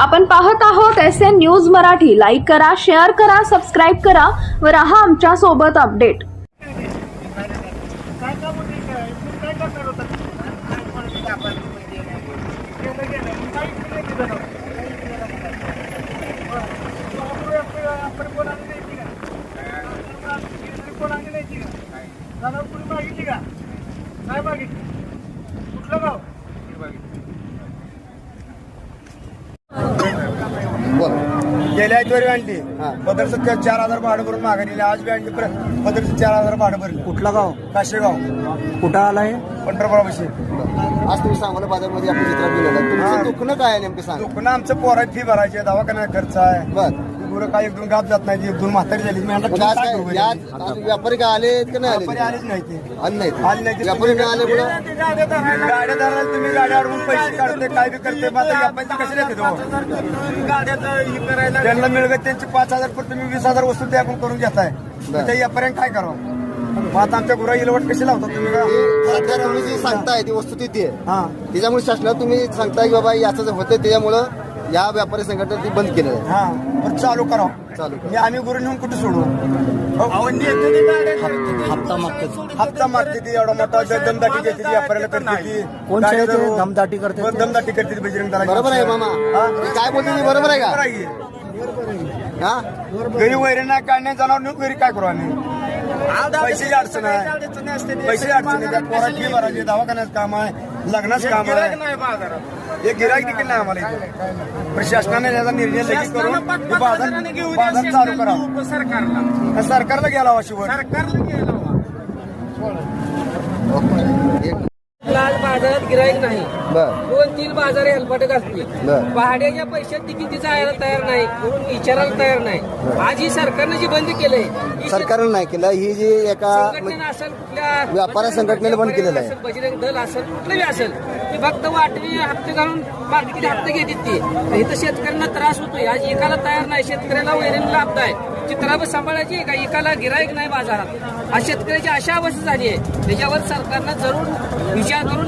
आपण पाहत आहोत SN न्यूज मराठी. लाईक करा, शेअर करा, सबस्क्राईब करा व राहा आमच्या सोबत अपडेट. गेल्या आठवडी आणली पदरचं 4,000 भाडं भरून मागणी. आज बी आणली पदरचं 4,000 भाडं भरले. कुठला गाव? काशेगाव. कुठं आलाय? पंढरपुरापाशी. आज तुम्ही सांगोला बाजारमध्ये आपण चित्रात गेलेला. तुमचं दुखणं काय आहे नेमकं सांग. दुखणं आमचं पोरात फी भरायची आहे, दवाखान्यात खर्च आहे. बर गुरं काय 1-2 गाप जात नाही, 1-2 म्हातारी झाली. व्यापारी काय आले का नाही आले? आलेच नाही ते. आले नाही आले नाही ते. व्यापारी नाही आले पुढे गाड्यादाराला तुम्ही गाड्या अडवून पैसे काढते, काय बी करते. मात्र व्यापारी कसे देते त्यांना मिळत त्यांची 5,000 पण तुम्ही 20,000 वस्तू ते आपण करून घेताय. त्या व्यापाऱ्यांनी काय करावं? मग आता आमच्या गुरा इलवट कशी लावतात तुम्ही? सध्या तुम्ही जी सांगताय ती वस्तू तिथे आहे. हा, त्याच्यामुळे शासनाला तुम्ही सांगताय की बाबा याचं होतं त्याच्यामुळं या व्यापारी संघटना ती बंद केलं आहे. हा, पण चालू करावं. चालू करा. मी आम्ही गुरु नेऊन कुठे सोडू? हप्ता मारते ती एवढा मोठा दमदाटी घेते ती व्यापाऱ्याला करते ती. दमदाटी करते दमदाटी करते ती बजरंग दलाल. बरोबर आहे मामा. काय बोलते ती बरोबर आहे का? हा घरी वैरण नाही काढण्या जनावर नेऊन घरी काय करू आम्ही? पैशाची अडचण आहे, पैशाची अडचण आहे. त्या पोरात फी भरायची, दवाखान्यात काम आहे, लग्नाचं काम आहे. एक गिराईक देखील नाही आम्हाला इथे. प्रशासनाने याचा निर्णय लगेच करून हे बाजार चालू करा. सरकारला गेला हवा शिवाय. आज बाजारात गिराईक नाही. बर 2-3 बाजार हेलपाटे घालते. बर भाड्याच्या पैशात तिकीट जायला तयार नाही, कोण विचारायला तयार नाही. आज ही सरकारने जी बंद केलंय, सरकारनं नाही केलं. ही जी एका संघटनेनं असेल, कुठल्या व्यापारी संघटनेला बंद केलेलं आहे. असेल, बजरंग दल असेल, कुठलंही असेल, ती फक्त वाटणी हप्ते घालून बाकीचे हप्ते घेतात ती. इथं शेतकऱ्यांना त्रास होतोय. आज एकाला तयार नाही, शेतकऱ्याला वैरण लाभत आहे. चित्रावर सांभाळायची का? एकाला गिराईक नाही बाजारात. आज शेतकऱ्याची अशा अवस्था झाली आहे. त्याच्यावर सरकारनं जरूर विचार करून